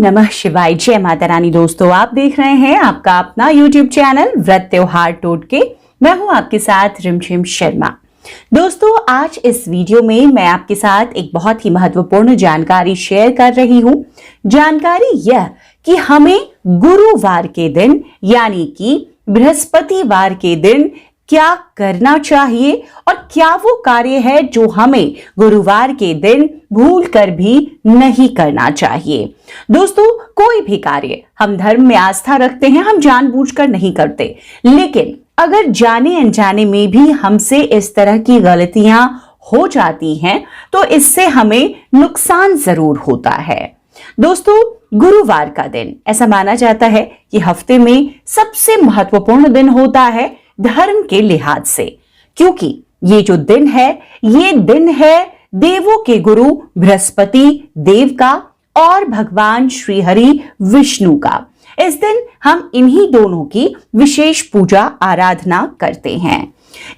नमः शिवाय। जय माता रानी। दोस्तों, आप देख रहे हैं आपका अपना YouTube चैनल व्रत त्योहार टोटके। मैं हूं आपके साथ रिमझिम शर्मा। दोस्तों, आज इस वीडियो में मैं आपके साथ एक बहुत ही महत्वपूर्ण जानकारी शेयर कर रही हूं। जानकारी यह कि हमें गुरुवार के दिन यानी कि बृहस्पतिवार के दिन क्या करना चाहिए और क्या वो कार्य है जो हमें गुरुवार के दिन भूल कर भी नहीं करना चाहिए। दोस्तों, कोई भी कार्य हम धर्म में आस्था रखते हैं, हम जानबूझकर नहीं करते, लेकिन अगर जाने अनजाने में भी हमसे इस तरह की गलतियां हो जाती हैं तो इससे हमें नुकसान जरूर होता है। दोस्तों, गुरुवार का दिन ऐसा माना जाता है कि हफ्ते में सबसे महत्वपूर्ण दिन होता है धर्म के लिहाज से, क्योंकि ये जो दिन है ये दिन है देवों के गुरु बृहस्पति देव का और भगवान श्री हरि विष्णु का। इस दिन हम इन्हीं दोनों की विशेष पूजा आराधना करते हैं।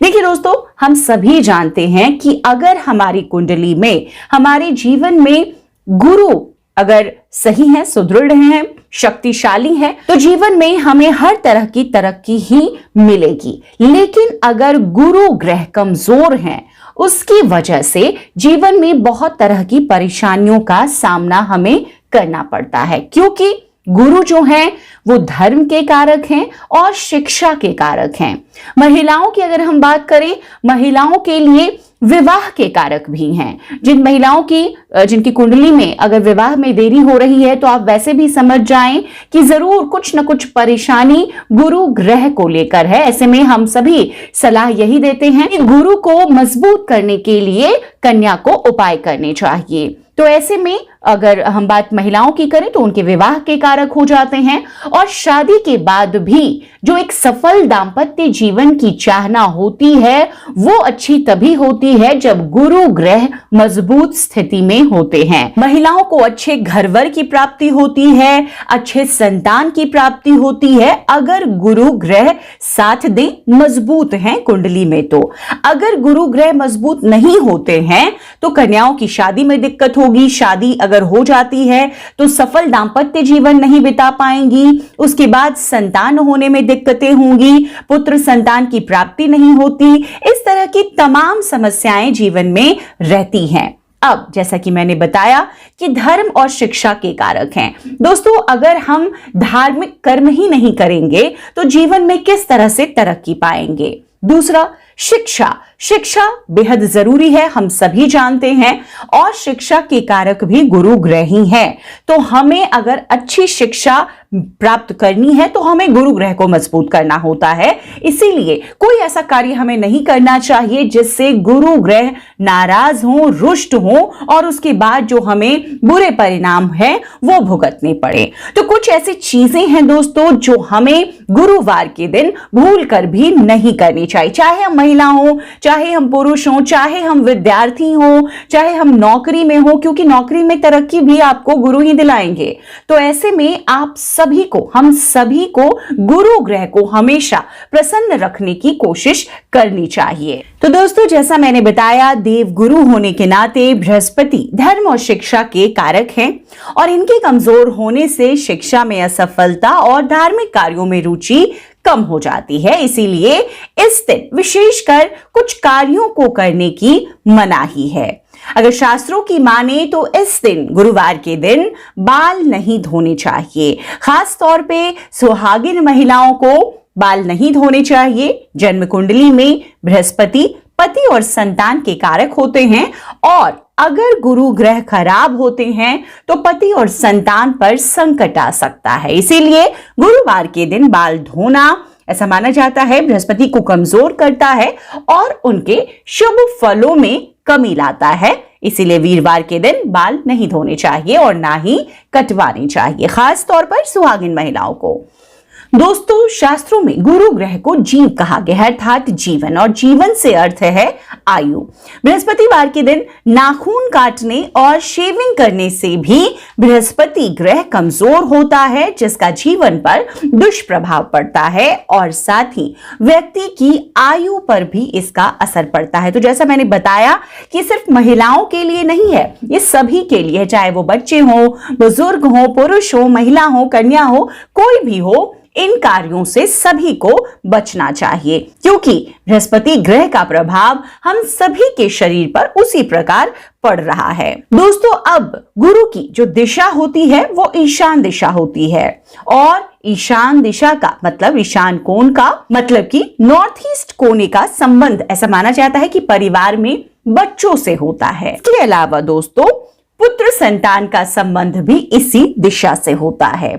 देखिए दोस्तों, हम सभी जानते हैं कि अगर हमारी कुंडली में, हमारे जीवन में गुरु अगर सही है, सुदृढ़ हैं, शक्तिशाली है, तो जीवन में हमें हर तरह की तरक्की ही मिलेगी। लेकिन अगर गुरु ग्रह कमजोर हैं, उसकी वजह से जीवन में बहुत तरह की परेशानियों का सामना हमें करना पड़ता है, क्योंकि गुरु जो हैं वो धर्म के कारक हैं और शिक्षा के कारक हैं। महिलाओं की अगर हम बात करें, महिलाओं के लिए विवाह के कारक भी हैं। जिन महिलाओं की जिनकी कुंडली में अगर विवाह में देरी हो रही है तो आप वैसे भी समझ जाएं कि जरूर कुछ न कुछ परेशानी गुरु ग्रह को लेकर है। ऐसे में हम सभी सलाह यही देते हैं कि गुरु को मजबूत करने के लिए कन्या को उपाय करने चाहिए। तो ऐसे में अगर हम बात महिलाओं की करें तो उनके विवाह के कारक हो जाते हैं, और शादी के बाद भी जो एक सफल दाम्पत्य जीवन की चाहना होती है वो अच्छी तभी होती है जब गुरु ग्रह मजबूत स्थिति में होते हैं। महिलाओं को अच्छे घरवर की प्राप्ति होती है, अच्छे संतान की प्राप्ति होती है अगर गुरु ग्रह साथ दें, मजबूत हैं कुंडली में। तो अगर गुरु ग्रह मजबूत नहीं होते हैं तो कन्याओं की शादी में दिक्कत होगी। शादी अगर हो जाती है तो सफल दाम्पत्य जीवन नहीं बिता पाएंगी। उसके बाद संतान होने में दिक्कतें होंगी, पुत्र संतान की प्राप्ति नहीं होती। इस तरह की तमाम समस्याएं जीवन में रहती हैं। अब जैसा कि मैंने बताया कि धर्म और शिक्षा के कारक हैं। दोस्तों, अगर हम धार्मिक कर्म ही नहीं करेंगे तो जीवन में किस तरह से तरक्की पाएंगे। दूसरा, शिक्षा बेहद जरूरी है, हम सभी जानते हैं, और शिक्षा के कारक भी गुरु ग्रह ही हैं। तो हमें अगर अच्छी शिक्षा प्राप्त करनी है तो हमें गुरु ग्रह को मजबूत करना होता है। इसीलिए कोई ऐसा कार्य हमें नहीं करना चाहिए जिससे गुरु ग्रह नाराज हो, रुष्ट हो और उसके बाद जो हमें बुरे परिणाम है वो भुगतने पड़े। तो कुछ ऐसी चीजें हैं दोस्तों जो हमें गुरुवार के दिन भूल कर भी नहीं करनी चाहिए। चाहे हम महिला हो, चाहे हम पुरुष हो, चाहे हम विद्यार्थी हो, चाहे हम नौकरी में हो, क्योंकि नौकरी में तरक्की भी आपको गुरु ही दिलाएंगे। तो ऐसे में आप हम सभी को गुरु ग्रह को हमेशा प्रसन्न रखने की कोशिश करनी चाहिए। तो दोस्तों, जैसा मैंने बताया, देव गुरु होने के नाते बृहस्पति धर्म और शिक्षा के कारक हैं, और इनके कमजोर होने से शिक्षा में असफलता और धार्मिक कार्यों में रुचि कम हो जाती है। इसीलिए इस दिन विशेषकर कुछ कार्यों को करने की मनाही है। अगर शास्त्रों की माने तो इस दिन, गुरुवार के दिन, बाल नहीं धोने चाहिए। खास तौर पे सुहागिन महिलाओं को बाल नहीं धोने चाहिए। जन्म कुंडली में बृहस्पति पति और संतान के कारक होते हैं, और अगर गुरु ग्रह खराब होते हैं तो पति और संतान पर संकट आ सकता है। इसीलिए गुरुवार के दिन बाल धोना, ऐसा माना जाता है, बृहस्पति को कमजोर करता है और उनके शुभ फलों में कमी लाता है। इसीलिए वीरवार के दिन बाल नहीं धोने चाहिए और ना ही कटवाने चाहिए, खास तौर पर सुहागिन महिलाओं को। दोस्तों, शास्त्रों में गुरु ग्रह को जीव कहा गया है, अर्थात जीवन, और जीवन से अर्थ है आयु। बृहस्पतिवार के दिन नाखून काटने और शेविंग करने से भी बृहस्पति ग्रह कमजोर होता है, जिसका जीवन पर दुष्प्रभाव पड़ता है और साथ ही व्यक्ति की आयु पर भी इसका असर पड़ता है। तो जैसा मैंने बताया कि सिर्फ महिलाओं के लिए नहीं है, ये सभी के लिए है, चाहे वो बच्चे हो, बुजुर्ग हो, पुरुष हो, महिला हो, कन्या हो, कोई भी हो, इन कार्यों से सभी को बचना चाहिए, क्योंकि बृहस्पति ग्रह का प्रभाव हम सभी के शरीर पर उसी प्रकार पड़ रहा है। दोस्तों, अब गुरु की जो दिशा होती है वो ईशान दिशा होती है, और ईशान दिशा का मतलब, ईशान कोण का मतलब कि नॉर्थ ईस्ट कोने का संबंध ऐसा माना जाता है कि परिवार में बच्चों से होता है। इसके अलावा दोस्तों, पुत्र संतान का संबंध भी इसी दिशा से होता है,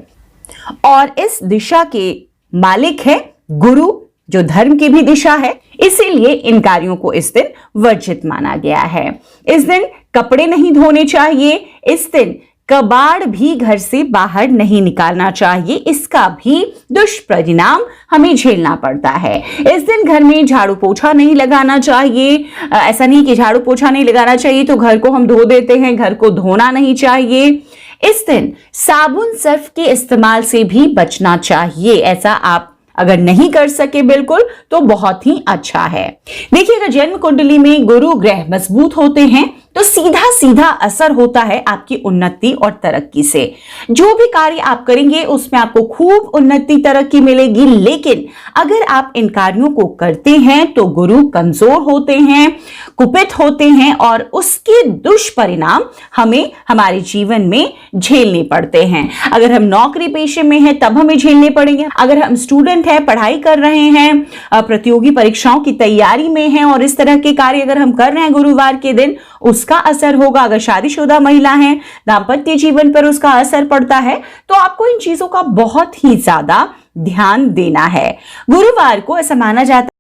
और इस दिशा के मालिक है गुरु, जो धर्म की भी दिशा है। इसीलिए इन कार्यों को इस दिन वर्जित माना गया है। इस दिन कपड़े नहीं धोने चाहिए, इस दिन कबाड़ भी घर से बाहर नहीं निकालना चाहिए, इसका भी दुष्परिणाम हमें झेलना पड़ता है। इस दिन घर में झाड़ू पोछा नहीं लगाना चाहिए। ऐसा नहीं कि झाड़ू पोछा नहीं लगाना चाहिए तो घर को हम धो देते हैं, घर को धोना नहीं चाहिए। इस दिन साबुन सर्फ के इस्तेमाल से भी बचना चाहिए। ऐसा आप अगर नहीं कर सके बिल्कुल तो बहुत ही अच्छा है। देखिए, अगर जन्म कुंडली में गुरु ग्रह मजबूत होते हैं तो सीधा सीधा असर होता है आपकी उन्नति और तरक्की से। जो भी कार्य आप करेंगे उसमें आपको खूब उन्नति तरक्की मिलेगी, लेकिन अगर आप इन कार्यों को करते हैं तो गुरु कमजोर होते हैं, कुपित होते हैं, और उसके दुष्परिणाम हमें हमारे जीवन में झेलने पड़ते हैं। अगर हम नौकरी पेशे में हैं तब हमें झेलने पड़ेंगे। अगर हम स्टूडेंट हैं, पढ़ाई कर रहे हैं, प्रतियोगी परीक्षाओं की तैयारी में हैं और इस तरह के कार्य अगर हम कर रहे हैं गुरुवार के दिन, उसका असर होगा। अगर शादीशुदा महिला हैं, दांपत्य जीवन पर उसका असर पड़ता है। तो आपको इन चीजों का बहुत ही ज्यादा ध्यान देना है। गुरुवार को ऐसा माना जाता है